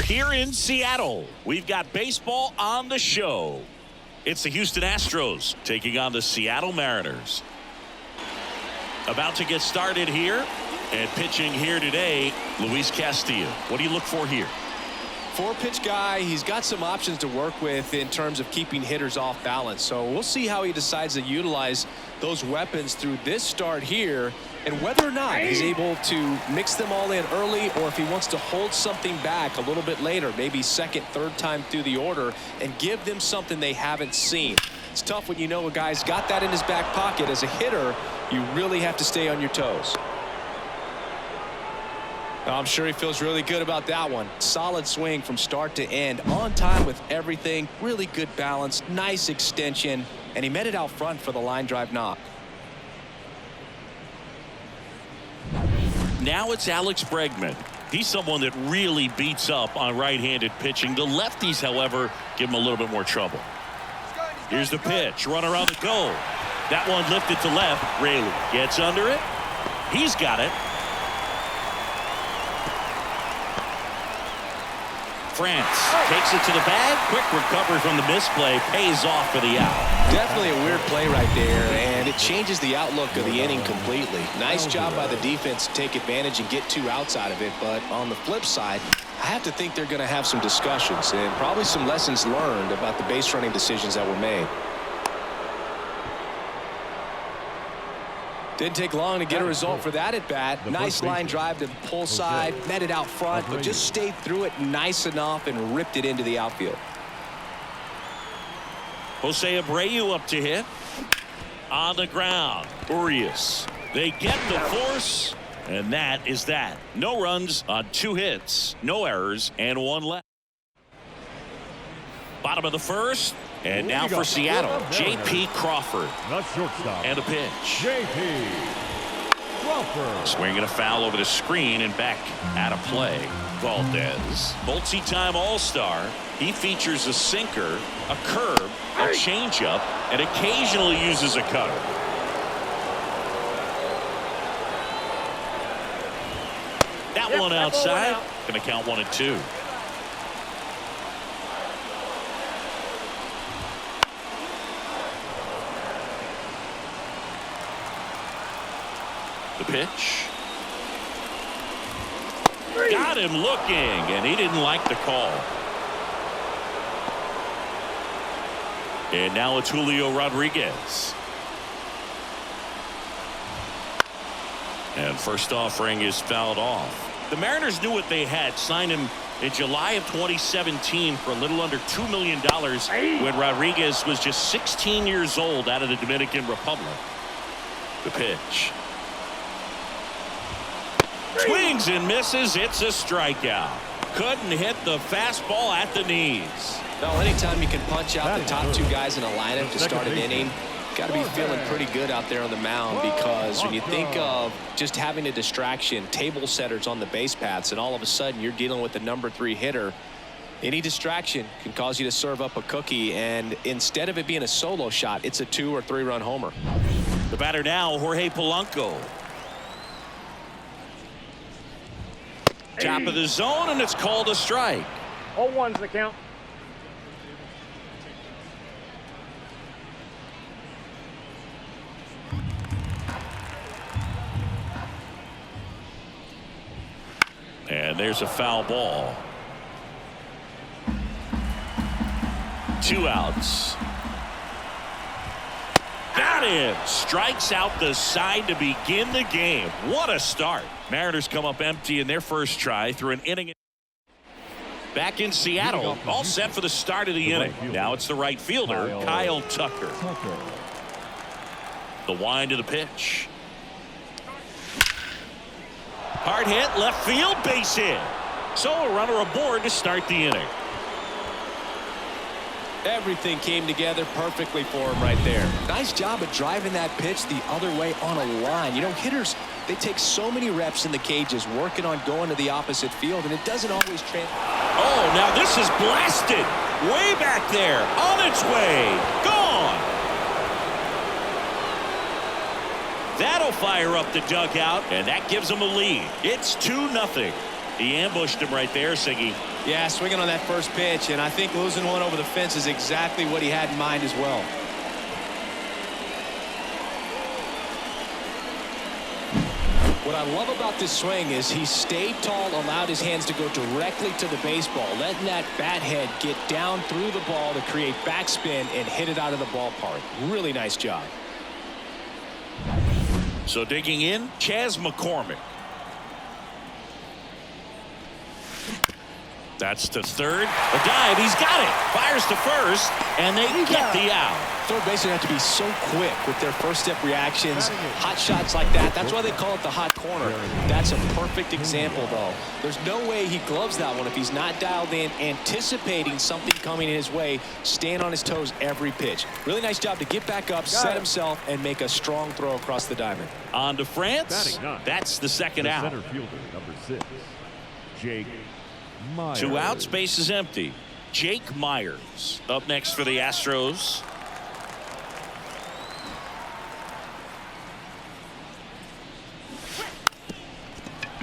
here in Seattle. We've got baseball on the show. It's the Houston Astros taking on the Seattle Mariners. About to get started here, and pitching here today, Luis Castillo. What do you look for here? Four-pitch guy. He's got some options to work with in terms of keeping hitters off balance. So we'll see how he decides to utilize those weapons through this start here, and whether or not he's able to mix them all in early, or if he wants to hold something back a little bit later, maybe second, third time through the order, and give them something they haven't seen. It's tough when you know a guy's got that in his back pocket. As a hitter, you really have to stay on your toes. I'm sure he feels really good about that one. Solid swing from start to end, on time with everything, really good balance, nice extension, and he met it out front for the line drive knock. Now it's Alex Bregman. He's someone that really beats up on right-handed pitching. The lefties, however, give him a little bit more trouble. Here's the pitch, run around the goal. That one lifted to left. Raley gets under it. He's got it. France takes it to the bag. Quick recovery from the misplay. Pays off for the out. Definitely a weird play right there, and it changes the outlook of the inning completely. Nice job by the defense to take advantage and get 2 outs out of it. But on the flip side, I have to think they're going to have some discussions and probably some lessons learned about the base running decisions that were made. Didn't take long to get a result for that at bat. Nice line drive to the pull side, met it out front, but just stayed through it nice enough and ripped it into the outfield. Jose Abreu up to hit. On the ground, Urias. They get the force, and that is that. No runs on 2 hits, no errors, and 1 left. Bottom of the first. And now for Seattle, J.P. Crawford. And a pitch. J.P. Crawford. Swinging a foul over the screen and back out of play. Valdez, multi-time All-Star. He features a sinker, a curve, a changeup, and occasionally uses a cutter. That one outside. Going to count 1 and 2. The pitch. Got him looking, and he didn't like the call. And now it's Julio Rodriguez. And first offering is fouled off. The Mariners knew what they had. Signed him in July of 2017 for a little under $2 million when Rodriguez was just 16 years old out of the Dominican Republic. The pitch. Swings and misses. It's a strikeout. Couldn't hit the fastball at the knees. No, anytime you can punch out the top 2 guys in a lineup to start an inning, got to be feeling pretty good out there on the mound, because when you think of just having a distraction, table setters on the base paths, and all of a sudden you're dealing with the number 3 hitter, any distraction can cause you to serve up a cookie, and instead of it being a solo shot, it's a 2 or 3 run homer. The batter now, Jorge Polanco. Top of the zone, and it's called a strike. 0-1's the count. And there's a foul ball. 2 outs. Got him. Strikes out the side to begin the game. What a start. Mariners come up empty in their first try through an inning. Back in Seattle, all set for the start of the inning. Now it's the right fielder, Kyle Tucker. The wind of the pitch. Hard hit, left field, base hit. So a runner aboard to start the inning. Everything came together perfectly for him right there. Nice job of driving that pitch the other way on a line. You know, hitters, they take so many reps in the cages working on going to the opposite field, and it doesn't always translate. Oh, now this is blasted. Way back there. On its way. Gone. That'll fire up the dugout, and that gives them a lead. It's 2-0. He ambushed him right there, Siggy. Yeah, swinging on that first pitch, and I think losing one over the fence is exactly what he had in mind as well. What I love about this swing is he stayed tall, allowed his hands to go directly to the baseball, letting that bat head get down through the ball to create backspin and hit it out of the ballpark. Really nice job. So digging in, Chas McCormick. That's to third. A dive. He's got it. Fires to first, and they get the out. Third basemen have to be so quick with their first step reactions. Hot shots like that. That's why they call it the hot corner. That's a perfect example, though. There's no way he gloves that one if he's not dialed in, anticipating something coming in his way, staying on his toes every pitch. Really nice job to get back up, set himself, and make a strong throw across the diamond. On to France. That's the second out. Center fielder, number 6, Jake Myers. 2 outs, base is empty. Jake Myers up next for the Astros.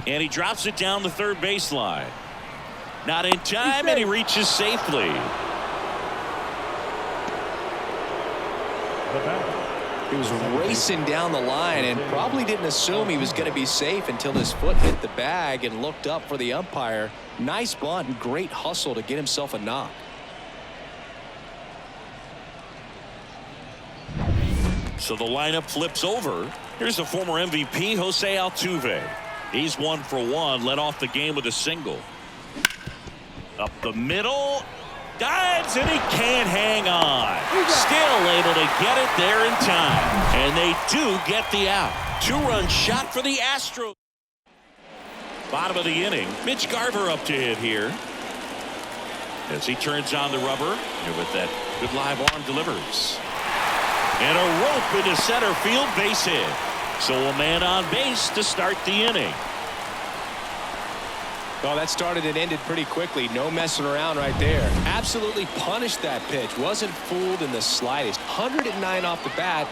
And he drops it down the third baseline. Not in time, and he reaches safely. He was racing down the line and probably didn't assume he was going to be safe until his foot hit the bag and looked up for the umpire. Nice bunt and great hustle to get himself a knock. So the lineup flips over. Here's the former MVP, Jose Altuve. He's 1 for 1, led off the game with a single. Up the middle. Dives, and he can't hang on. Still able to get it there in time. And they do get the out. 2-run shot for the Astros. Bottom of the inning. Mitch Garver up to hit here. As he turns on the rubber. And with that good live arm delivers. And a rope into center field, base hit. So a man on base to start the inning. Well, that started and ended pretty quickly. No messing around right there. Absolutely punished that pitch. Wasn't fooled in the slightest. 109 off the bat.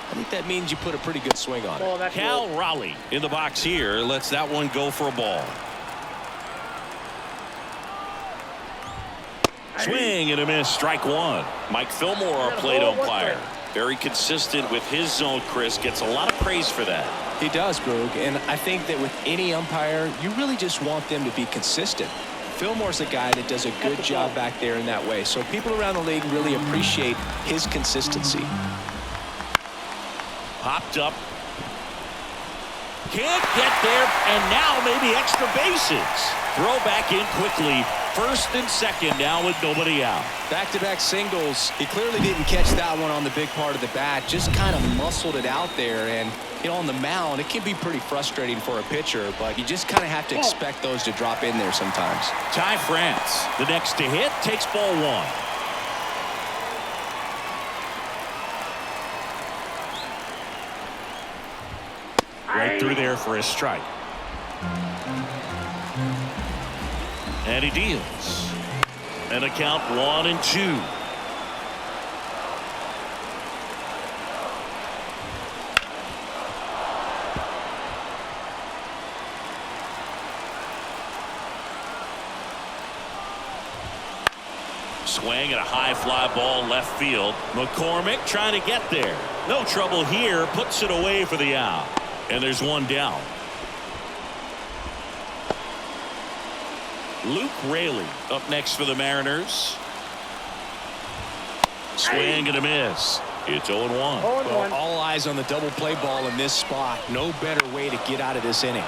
I think that means you put a pretty good swing on it. Cal Raleigh in the box here lets that one go for a ball. Swing and a miss. Strike 1. Mike Fillmore, our plate umpire. Very consistent with his zone, Chris. Gets a lot of praise for that. He does, Boog, and I think that with any umpire, you really just want them to be consistent. Fillmore's a guy that does a good job back there in that way, so people around the league really appreciate his consistency. Popped up. Can't get there, and now maybe extra bases. Throw back in quickly. First and second now with nobody out. Back-to-back singles. He clearly didn't catch that one on the big part of the bat. Just kind of muscled it out there. And, you know, on the mound, it can be pretty frustrating for a pitcher, but you just kind of have to expect those to drop in there sometimes. Ty France, the next to hit, takes ball 1. Right through there for a strike. And he deals. And a count 1-2. Swing and a high fly ball left field. McCormick trying to get there. No trouble here. Puts it away for the out. And there's one down. Luke Raley up next for the Mariners. Swing and a miss. It's 0-1. Well, all eyes on the double play ball in this spot. No better way to get out of this inning.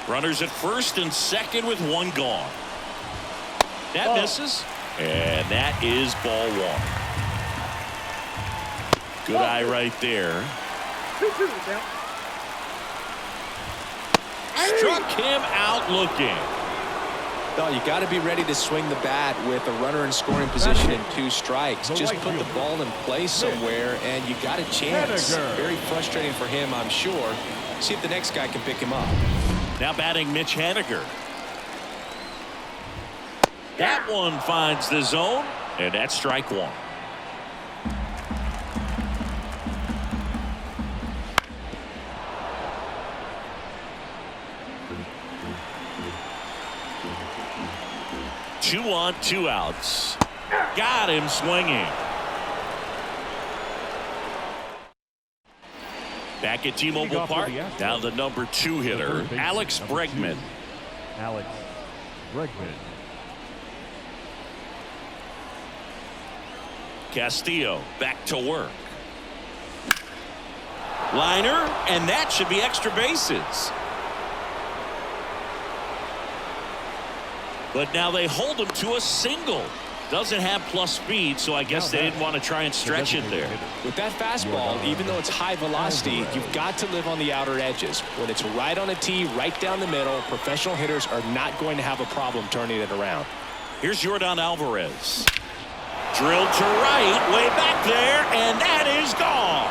Runners at first and second with one gone. That misses. And that is ball 1. Good eye right there. Struck him out looking. No, you got to be ready to swing the bat with a runner in scoring position and 2 strikes. Just put the ball in play somewhere and you got a chance. Very frustrating for him, I'm sure. See if the next guy can pick him up. Now batting Mitch Haniger. That one finds the zone, and that's strike 1. Two on, two outs. Got him swinging. Back at T-Mobile Park, now the number 2 hitter, Alex Bregman. Alex Bregman. Castillo back to work. Liner, and that should be extra bases. But now they hold him to a single. Doesn't have plus speed, so I guess they didn't want to try and stretch it there. With that fastball, even though it's high velocity, you've got to live on the outer edges. When it's right on a tee, right down the middle, professional hitters are not going to have a problem turning it around. Here's Yordan Alvarez. Drilled to right, way back there, and that is gone.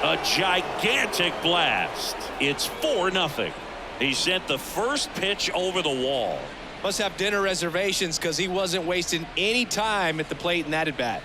A gigantic blast. It's 4-0. He sent the first pitch over the wall. Must have dinner reservations because he wasn't wasting any time at the plate in that at bat.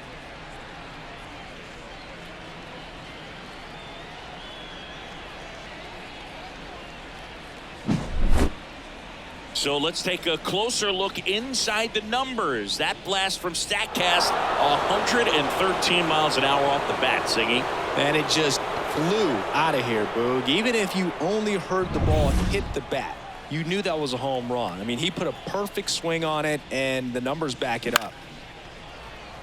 So let's take a closer look inside the numbers. That blast from StatCast, 113 miles an hour off the bat, Singy. And it just flew out of here, Boog. Even if you only heard the ball hit the bat, you knew that was a home run. I mean, he put a perfect swing on it, and the numbers back it up.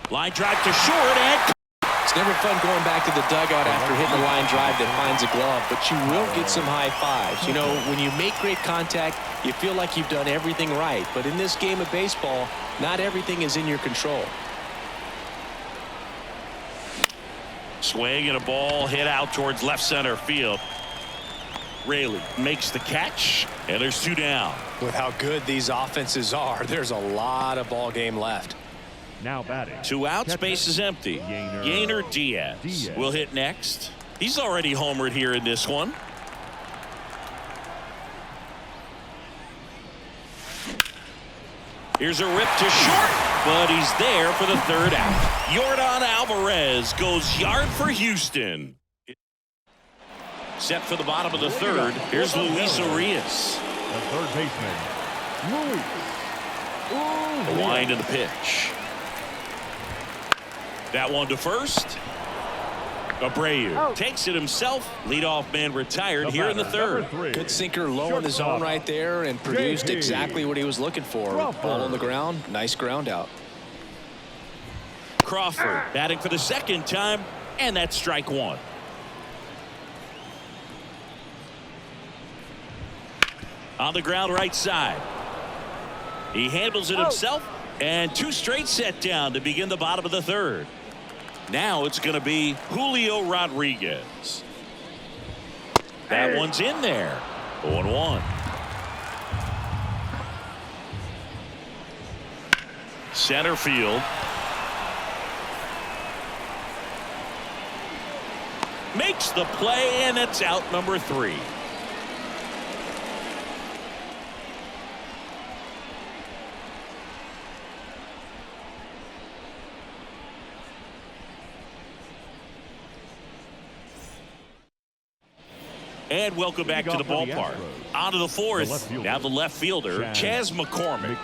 Line drive to short, and it's never fun going back to the dugout after hitting a line drive that finds a glove, but you will get some high fives. You know, when you make great contact, you feel like you've done everything right. But in this game of baseball, not everything is in your control. swing and a ball hit out towards left center field. Raley makes the catch, and there's 2 down. With how good these offenses are, there's a lot of ball game left. Now batting. 2 outs, base is empty. Yainer Diaz will hit next. He's already homered here in this one. Here's a rip to short, but he's there for the 3rd out. Yordan Alvarez goes yard for Houston. Set for the bottom of the 3rd. Here's Luis Urias. The third baseman, Luis. The wind and the pitch. That one to first. Abreu takes it himself. Leadoff man retired here in the 3rd. Good sinker low in the zone right there and produced exactly what he was looking for. Ball on the ground. Nice ground out. Crawford batting for the 2nd time, and that's strike 1. On the ground right side. He handles it himself, and 2 straight set down to begin the bottom of the 3rd. Now it's going to be Julio Rodriguez. That one's in there. 0-1. Center field. Makes the play, and it's out number 3. And welcome back to the ballpark. On to the 4th. Now the left fielder, Chas McCormick.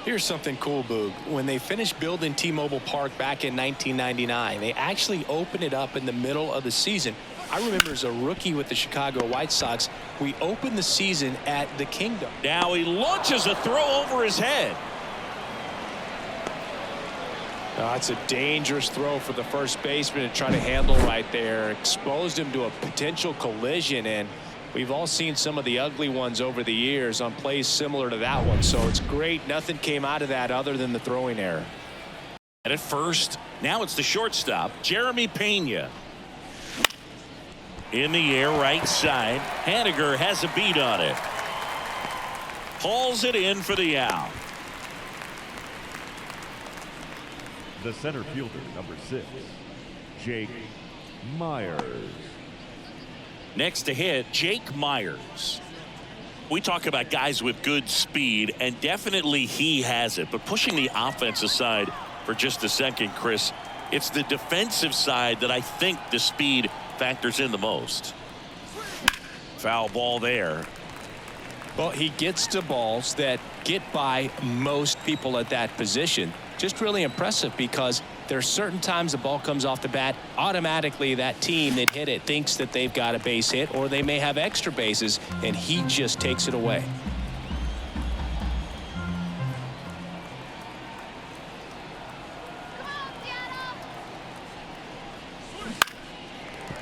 Here's something cool, Boog. When they finished building T-Mobile Park back in 1999, they actually opened it up in the middle of the season. I remember as a rookie with the Chicago White Sox, we opened the season at the Kingdom. Now he launches a throw over his head. It's a dangerous throw for the first baseman to try to handle right there. Exposed him to a potential collision, and we've all seen some of the ugly ones over the years on plays similar to that one. So it's great nothing came out of that other than the throwing error. And at first, now it's the shortstop, Jeremy Pena. In the air right side. Haniger has a beat on it. Hauls it in for the out. The center fielder, number 6, Jake Myers. Next to hit, Jake Myers. We talk about guys with good speed, and definitely he has it. But pushing the offensive side for just a second, Chris, it's the defensive side that I think the speed factors in the most. Foul ball there. Well, he gets to balls that get by most people at that position. Just really impressive because there's certain times the ball comes off the bat, automatically that team that hit it thinks that they've got a base hit, or they may have extra bases, and he just takes it away.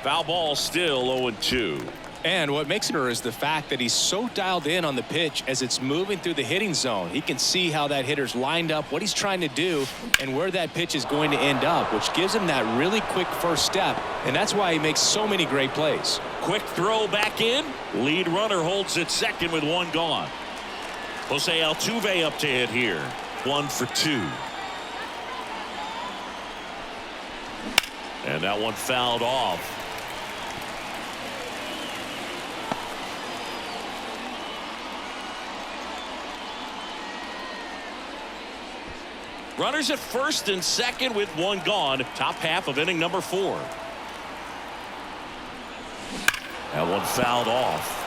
Foul ball, still 0-2. And what makes it is the fact that he's so dialed in on the pitch as it's moving through the hitting zone. He can see how that hitter's lined up, what he's trying to do, and where that pitch is going to end up, which gives him that really quick first step, and that's why he makes so many great plays. Quick throw back in. Lead runner holds it second with one gone. Jose Altuve up to hit here. 1 for 2. And that one fouled off. Runners at first and second with one gone. Top half of inning number 4. That one fouled off.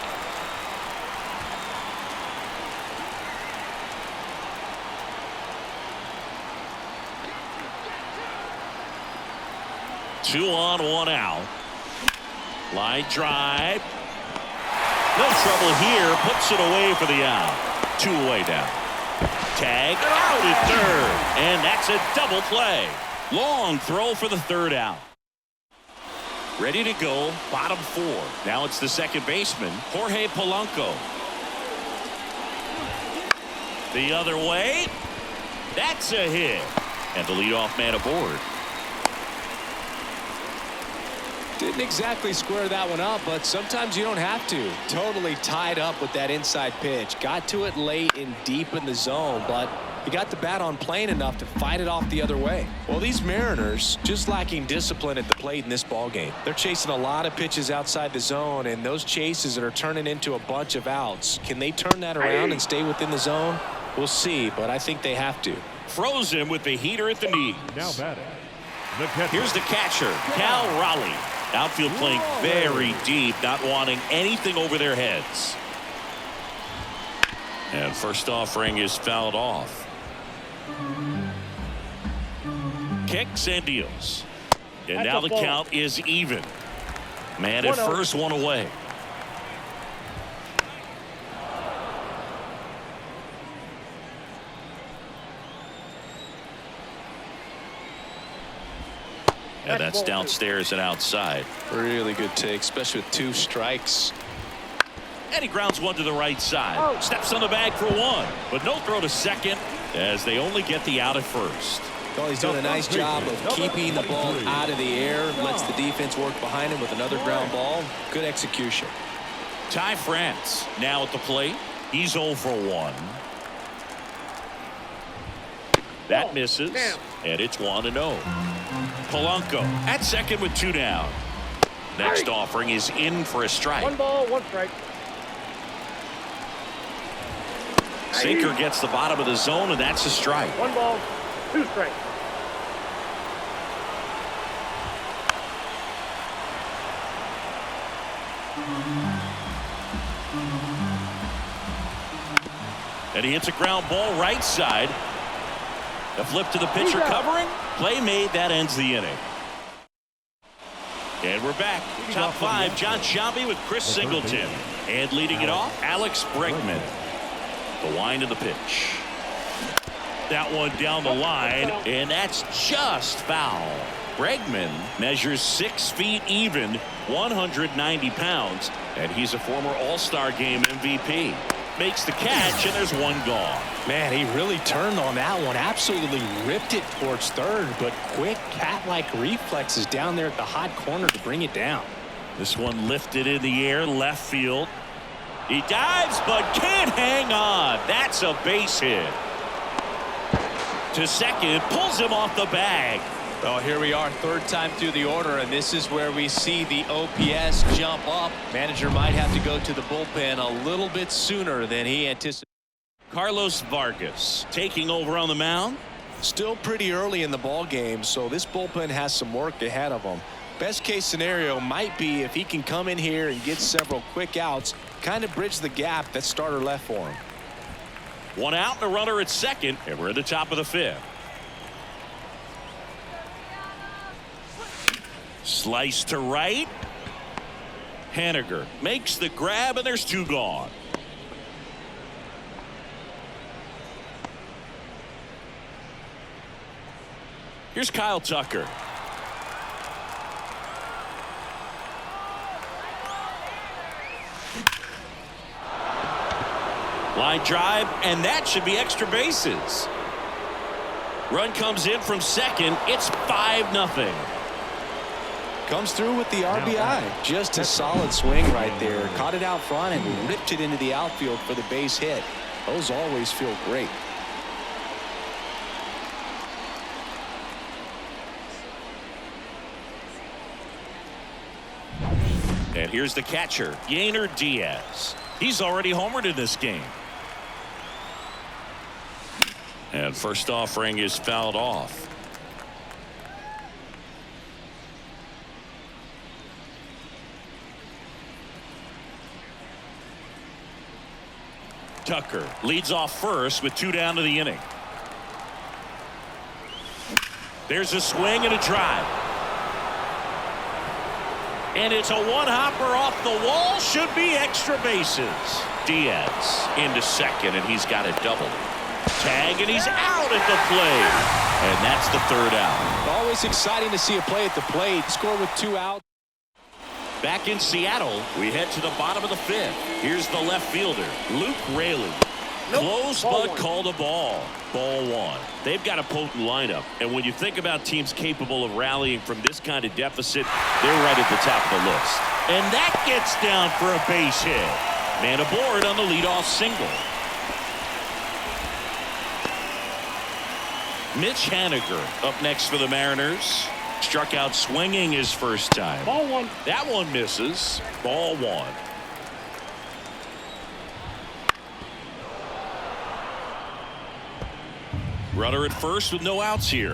Two on, one out. Line drive. No trouble here. Puts it away for the out. 2 away now. Tag out at third, and that's a double play. Long throw for the third out. Ready to go, bottom 4. Now it's the second baseman, Jorge Polanco. The other way. That's a hit, and the leadoff man aboard. Didn't exactly square that one up, but sometimes you don't have to. Totally tied up with that inside pitch. Got to it late and deep in the zone, but he got the bat on plane enough to fight it off the other way. Well, these Mariners just lacking discipline at the plate in this ball game. They're chasing a lot of pitches outside the zone, and those chases that are turning into a bunch of outs. Can they turn that around and stay within the zone? We'll see, but I think they have to. Froze him with the heater at the knees. Now batting, the catcher. Here's the catcher, Cal Raleigh. Outfield playing very deep, not wanting anything over their heads. And first offering is fouled off. Kicks and deals. And now the count is even. Man at first, one away. And that's downstairs and outside. Really good take, especially with 2 strikes. And he grounds one to the right side. Steps on the bag for 1, but no throw to second as they only get the out at first. Well, he's doing a nice job of keeping the ball out of the air. Lets the defense work behind him with another ground ball. Good execution. Ty France now at the plate. He's 0 for 1. That misses, and it's 1-0. Polanco at second with 2 down. Next offering is in for a strike. 1 ball, 1 strike. Sinker gets the bottom of the zone, and that's a strike. 1 ball, 2 strikes. And he hits a ground ball right side. A flip to the pitcher covering. Play made. That ends the inning. And we're back. Top 5, John Sciambi with Chris Singleton. And leading it off, Alex Bregman. The wind of the pitch. That one down the line, and that's just foul. Bregman measures 6 feet even, 190 pounds, and he's a former All-Star Game MVP. Makes the catch, and there's 1 gone. Man, he really turned on that one. Absolutely ripped it towards third, but quick cat-like reflexes down there at the hot corner to bring it down. This one lifted in the air, left field. He dives, but can't hang on. That's a base hit. To second, pulls him off the bag. Well, here we are, 3rd time through the order, and this is where we see the OPS jump up. Manager might have to go to the bullpen a little bit sooner than he anticipated. Carlos Vargas taking over on the mound. Still pretty early in the ball game, so this bullpen has some work ahead of them. Best case scenario might be if he can come in here and get several quick outs, kind of bridge the gap that starter left for him. One out and a runner at second, and we're at the top of the fifth. Slice to right. Haniger makes the grab, and there's two gone. Here's Kyle Tucker. Line drive, and that should be extra bases. Run comes in from second. It's 5-0. Comes through with the RBI. Just a solid swing right there. Caught it out front and ripped it into the outfield for the base hit. Those always feel great. And here's the catcher, Yainer Diaz. He's already homered in this game. And first offering is fouled off. Tucker leads off first with 2 down to the inning. There's a swing and a drive. And it's a one-hopper off the wall. Should be extra bases. Diaz into second, and he's got a double. Tag, and he's out at the plate. And that's the third out. Always exciting to see a play at the plate. Score with 2 outs. Back in Seattle, we head to the bottom of the fifth. Here's the left fielder, Luke Raley. Close, but called a ball. Ball 1. They've got a potent lineup, and when you think about teams capable of rallying from this kind of deficit, they're right at the top of the list. And that gets down for a base hit. Man aboard on the leadoff single. Mitch Haniger up next for the Mariners. Struck out swinging his first time. Ball 1. That one misses. Ball 1. Runner at first with no outs here.